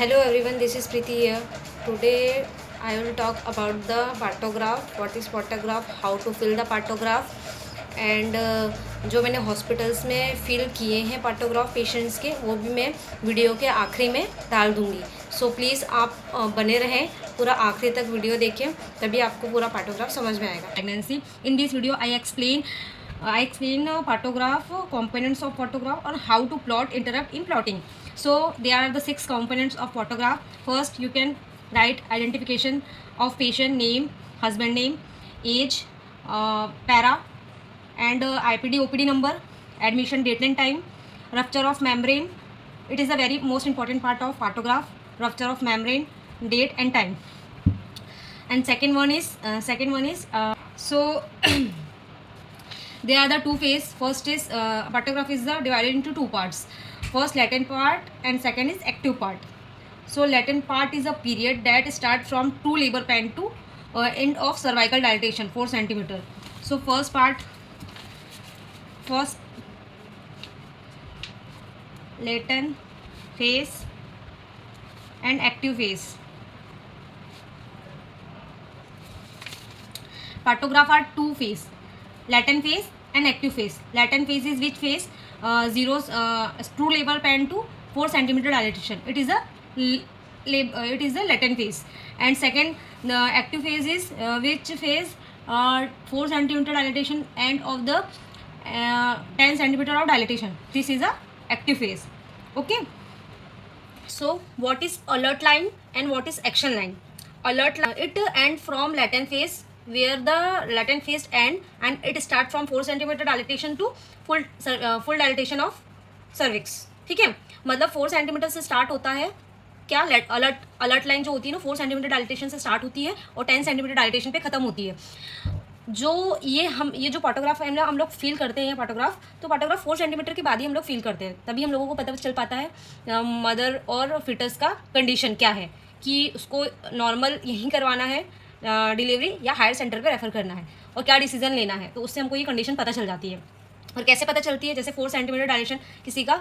Hello everyone, this is Preeti here. Today I will talk about the partograph. What is partograph, how to fill the partograph and जो मैंने hospitals में fill किए हैं partograph patients के, वो भी मैं वीडियो के आखिरी में डाल दूँगी. सो प्लीज़ आप बने रहें, पूरा आखिरी तक वीडियो देखें, तभी आपको पूरा पार्टोग्राफ समझ में आएगा. Pregnancy. In this video I explain partograph, components of photograph, and how to plot interrupt in plotting. So there are the 6 components of photograph. First, you can write identification of patient name, husband name, age, para, and IPD OPD number, admission date and time, rupture of membrane. It is a very most important part of photograph. Rupture of membrane, date and time. And second one is there are the two phase. First is photograph is divided into two parts. First latent part and second is active part. So latent part is a period that start from true labor pain to end of cervical dilatation 4 centimeter. So first latent phase and active phase. Photograph are two phase, latent phase and active phase. Latent phase is which phase? True labor pain to 4 centimeter dilatation. It is a latent phase. And second, the active phase is which phase? 4 centimeter dilatation, end of the 10 centimeter of dilatation. This is a active phase. Okay. So what is alert line and what is action line? Alert line, it end from latent phase, where the latent phase end and it start from 4 centimeter dilatation to full dilatation of cervix. ठीक है, मतलब 4 centimetre से start होता है क्या, alert line जो होती है ना 4 सेंटीमीटर डायलिटेशन से स्टार्ट होती है और 10 सेंटीमीटर डायलिटेशन पे खत्म होती है. जो ये जो पार्टोग्राफ है हम लोग फील करते हैं पार्टोग्राफ, तो पार्टोग्राफ 4 सेंटीमीटर के बाद ही हम लोग फील करते हैं, तभी हम लोगों को पता चल पाता है मदर और फिटस का कंडीशन क्या है, कि उसको नॉर्मल यहीं करवाना है डिलीवरी या हायर सेंटर पे रेफ़र करना है और क्या डिसीजन लेना है. तो उससे हमको ये कंडीशन पता चल जाती है. और कैसे पता चलती है? जैसे 4 सेंटीमीटर डायलेशन किसी का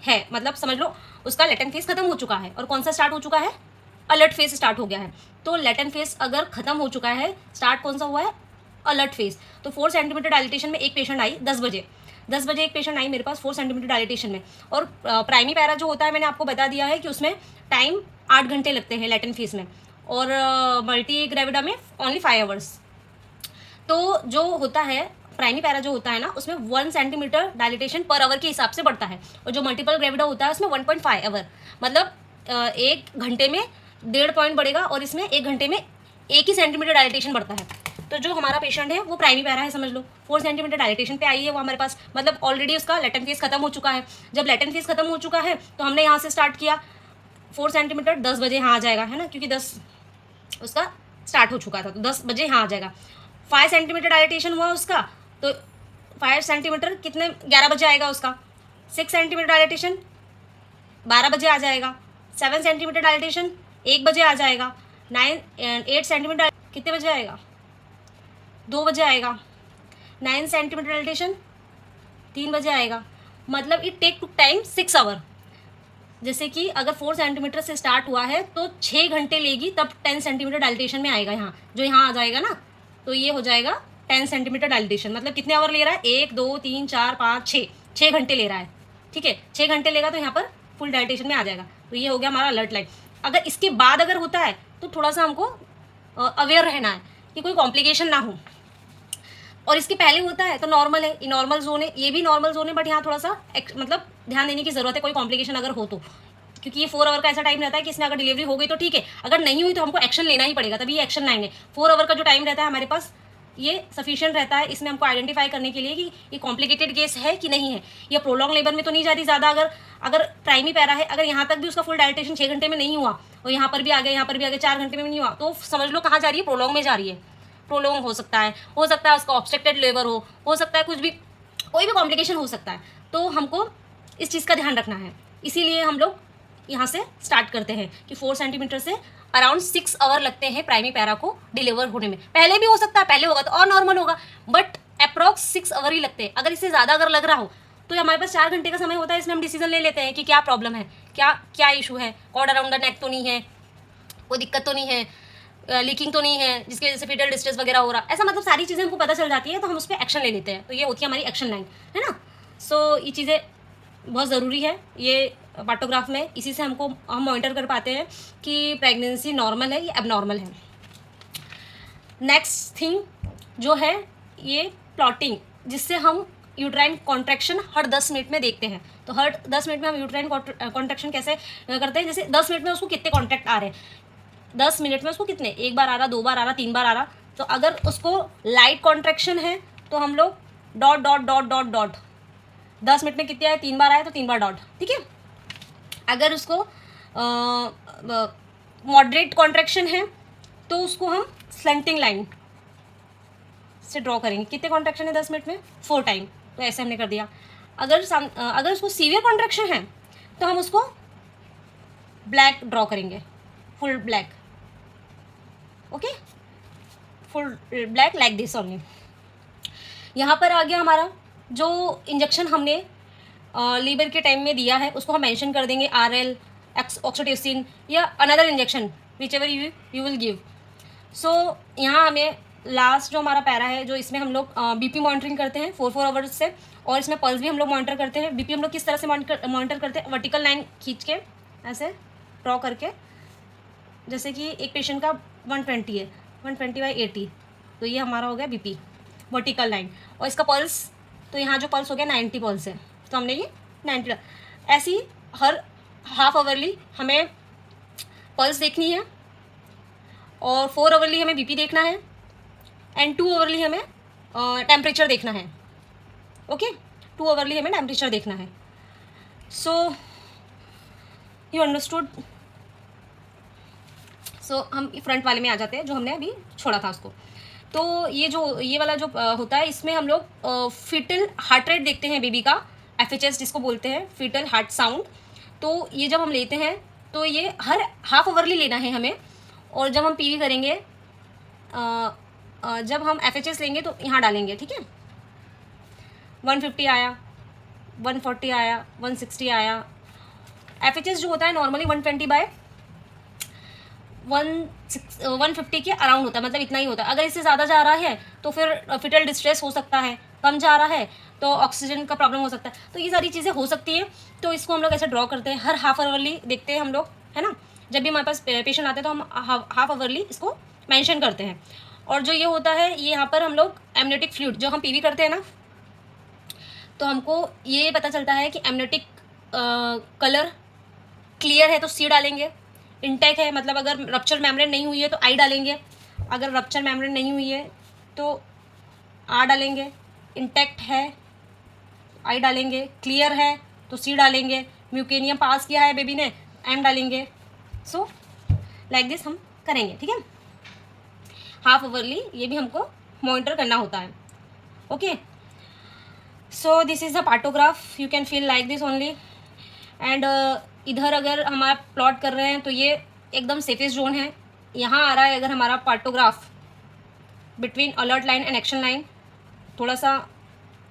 है, मतलब समझ लो उसका लेटेंट फेज खत्म हो चुका है और कौन सा स्टार्ट हो चुका है, अलर्ट फेज स्टार्ट हो गया है. तो लेटेंट फेज अगर खत्म हो चुका है, स्टार्ट कौन सा हुआ है, अलर्ट फेज. तो 4 सेंटीमीटर डायलिटेशन में एक पेशेंट आई 10 बजे एक पेशेंट आई मेरे पास 4 सेंटीमीटर डायलिटेशन में. और प्राइमरी पैरा जो होता है मैंने आपको बता दिया है कि उसमें टाइम 8 घंटे लगते हैं लेटेंट फेज में, और मल्टी ग्रेविडा में ओनली 5 आवर्स. तो जो होता है प्राइमरी पैरा जो होता है ना, उसमें 1 सेंटीमीटर डायलिटेशन पर आवर के हिसाब से बढ़ता है, और जो मल्टीपल ग्रेविडा होता है उसमें 1.5 आवर, मतलब 1 घंटे में 1.5 पॉइंट बढ़ेगा और इसमें 1 घंटे में 1 ही सेंटीमीटर डायलिटेशन बढ़ता है. तो जो हमारा पेशेंट है वो प्राइमरी पैरा है, समझ लो 4 सेंटीमीटर डायलिटेशन पे आई है वो हमारे पास, मतलब ऑलरेडी उसका लेटेंट फेज खत्म हो चुका है. जब लेटेंट फेज खत्म हो चुका है तो हमने यहाँ से स्टार्ट किया 4 सेंटीमीटर 10 बजे यहाँ आ जाएगा, है ना, क्योंकि 10 उसका स्टार्ट हो चुका था, तो 10 बजे यहाँ आ जाएगा. 5 सेंटीमीटर डायलिटेशन हुआ उसका, तो 5 सेंटीमीटर कितने 11 बजे आएगा उसका. 6 सेंटीमीटर डायलिटेशन 12 बजे आ जाएगा. 7 सेंटीमीटर डायलिटेशन 1 बजे आ जाएगा. 8 सेंटीमीटर कितने बजे आएगा, 2 बजे आएगा. 9 सेंटीमीटर डायलिटेशन 3 बजे आएगा. मतलब it take to time 6 hour. जैसे कि अगर 4 सेंटीमीटर से स्टार्ट हुआ है तो 6 घंटे लेगी, तब 10 सेंटीमीटर डायलिटेशन में आएगा. यहाँ जो यहाँ आ जाएगा ना, तो ये हो जाएगा 10 सेंटीमीटर डायलिटेशन. मतलब कितने आवर ले रहा है, 1 2 3 4 5 6 घंटे ले रहा है. ठीक है, 6 घंटे लेगा तो यहाँ पर फुल डायलिटेशन में आ जाएगा. तो ये हो गया हमारा अलर्ट लाइन. अगर इसके बाद अगर होता है तो थोड़ा सा हमको अवेयर रहना है कि कोई कॉम्प्लिकेशन ना हो. और इसके पहले होता है तो नॉर्मल है, नॉर्मल जोन है, ये भी नॉर्मल जोन है, बट यहाँ थोड़ा सा मतलब ध्यान देने की ज़रूरत है कोई कॉम्प्लिकेशन अगर हो तो, क्योंकि ये 4 आवर का ऐसा टाइम रहता है कि इसमें अगर डिलीवरी हो गई तो ठीक है, अगर नहीं हुई तो हमको एक्शन लेना ही पड़ेगा, तभी ये एक्शन लाइन है. 4 आवर का जो टाइम रहता है हमारे पास, ये सफिशिएंट रहता है इसमें हमको आइडेंटिफाई करने के लिए कि ये कॉम्प्लिकेटेड केस है कि नहीं है, या प्रोलॉन्ग लेबर में तो नहीं जा रही ज़्यादा. अगर प्राइमरी पैरा है, अगर यहाँ तक भी उसका फुल डायलिटेशन 6 घंटे में नहीं हुआ और यहाँ पर भी आ गया, यहाँ पर भी आ गया, 4 घंटे में नहीं हुआ, तो समझ लो कहाँ जा रही है, प्रोलॉन्ग में जा रही है. प्रोलॉन्ग हो सकता है उसका ऑब्स्ट्रक्टेड लेबर हो सकता है कुछ भी, कोई भी कॉम्प्लिकेशन हो सकता है. तो हमको इस चीज़ का ध्यान रखना है. इसीलिए हम लोग यहाँ से स्टार्ट करते हैं कि 4 सेंटीमीटर से अराउंड 6 आवर लगते हैं प्राइमरी पैरा को डिलीवर होने में. पहले भी हो सकता है, पहले होगा तो और नॉर्मल होगा, बट अप्रॉक्स 6 आवर ही लगते हैं. अगर इससे ज़्यादा अगर लग रहा हो तो हमारे पास 4 घंटे का समय होता है, इसमें हम डिसीजन ले लेते हैं कि क्या प्रॉब्लम है, क्या क्या इशू है, कॉर्ड अराउंड द नेक तो नहीं है, कोई दिक्कत तो नहीं है, लीकिंग तो नहीं है जिसकी वजह से फीटल डिस्ट्रेस वगैरह हो रहा, ऐसा मतलब सारी चीज़ें हमको पता चल जाती है, तो हम उस पर एक्शन ले लेते हैं। तो ये होती है हमारी एक्शन लाइन, है ना। सो ये चीज़ें बहुत ज़रूरी है ये पार्टोग्राफ में, इसी से हम मॉनिटर कर पाते हैं कि प्रेगनेंसी नॉर्मल है या एबनॉर्मल है। नेक्स्ट थिंग जो है ये प्लॉटिंग, जिससे हम यूट्राइन कॉन्ट्रैक्शन हर 10 मिनट में देखते हैं। तो हर 10 मिनट में हम यूट्राइन कॉन्ट्रैक्शन कैसे करते हैं, जैसे 10 मिनट में उसको कितने कॉन्ट्रैक्ट आ रहे हैं, 10 मिनट में उसको कितने, एक बार आ रहा, 2 बार आ रहा, 3 बार आ रहा। तो अगर उसको लाइट कॉन्ट्रैक्शन है तो हम लोग dot dot dot dot dot, 10 minute में कितने आए, 3 बार आए तो 3 बार डॉट, ठीक है। अगर उसको मॉडरेट कॉन्ट्रैक्शन है तो उसको हम स्लैंटिंग लाइन से ड्रॉ करेंगे। कितने कॉन्ट्रैक्शन है 10 मिनट में, 4 टाइम, तो ऐसे हमने कर दिया। अगर उसको सीवियर कॉन्ट्रैक्शन है तो हम उसको ब्लैक ड्रॉ करेंगे, full black, okay, full black like this only. यहाँ पर आ गया हमारा जो इंजेक्शन हमने लीवर के टाइम में दिया है, उसको हम मेंशन कर देंगे, RL, ऑक्सीटोसिन या another injection which ever you will give. So यहाँ हमें लास्ट जो हमारा पैरा है, जो इसमें हम लोग BP मॉनिटरिंग करते हैं 4 आवर्स से, और इसमें पल्स भी हम लोग मॉनिटर करते हैं। BP हम लोग किस तरह से मॉनिटर करते हैं, वर्टिकल लाइन खींच के ऐसे ड्रॉ करके, जैसे कि एक पेशेंट का 120 है, 120/80, तो ये हमारा हो गया BP वर्टिकल लाइन। और इसका पल्स, तो यहाँ जो पल्स हो गया 90 पल्स है, तो हमने ये 90, ऐसी हर हाफ आवरली हमें पल्स देखनी है, और 4 आवरली हमें BP देखना है, एंड 2 आवरली हमें टेम्परेचर देखना है, ओके, 2 आवरली हमें टेम्परेचर देखना है। So you understood. सो हम फ्रंट वाले में आ जाते हैं जो हमने अभी छोड़ा था उसको। तो ये वाला जो होता है, इसमें हम लोग फीटल हार्ट रेट देखते हैं बेबी का, FHS जिसको बोलते हैं, फीटल हार्ट साउंड। तो ये जब हम लेते हैं तो ये हर हाफ आवरली लेना है हमें, और जब हम PV करेंगे, जब हम FHS लेंगे तो यहाँ डालेंगे, ठीक है। 150 आया, 140 आया, 160 आया। FHS जो होता है नॉर्मली 120/150 के अराउंड होता है, मतलब इतना ही होता है। अगर इससे ज़्यादा जा रहा है तो फिर फिटल डिस्ट्रेस हो सकता है, कम जा रहा है तो ऑक्सीजन का प्रॉब्लम हो सकता है, तो ये सारी चीज़ें हो सकती हैं। तो इसको हम लोग ऐसे ड्रॉ करते हैं, हर हाफ आवरली देखते हैं हम लोग, है ना। जब भी हमारे पास पेशेंट आते हैं तो हम हाफ आवरली इसको मेंशन करते हैं। और जो ये होता है, ये यहाँ पर हम लोग एमनियोटिक फ्लूइड, जो हम PV करते हैं ना, तो हमको ये पता चलता है कि एमनियोटिक कलर क्लियर है तो C डालेंगे, इंटेक है मतलब अगर रप्चर मेम्ब्रेन नहीं हुई है तो I डालेंगे, अगर रप्चर मेम्ब्रेन नहीं हुई है तो R डालेंगे, इंटेक्ट है I डालेंगे, क्लियर है तो C डालेंगे, म्यूकेनियम पास किया है बेबी ने, M डालेंगे। सो लाइक दिस हम करेंगे, ठीक है। हाफ आवरली ये भी हमको मॉनिटर करना होता है, okay. So this is the partograph, you can feel like this only. And इधर अगर हमारा प्लॉट कर रहे हैं तो ये एकदम सेफेस्ट जोन है। यहाँ आ रहा है अगर हमारा partograph between alert line and action line, थोड़ा सा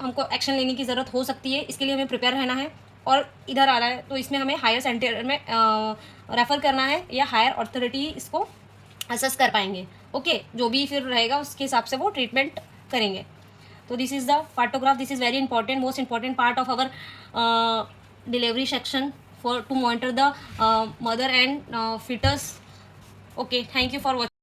हमको एक्शन लेने की ज़रूरत हो सकती है, इसके लिए हमें प्रिपेयर रहना है। और इधर आ रहा है तो इसमें हमें हायर सेंटर में रेफ़र करना है, या हायर अथॉरिटी इसको असेस कर पाएंगे, ओके। जो भी फिर रहेगा उसके हिसाब से वो ट्रीटमेंट करेंगे। तो this is the partograph, this is very important, most important part of our delivery section for to monitor the mother and fetus. Okay, thank you for watching.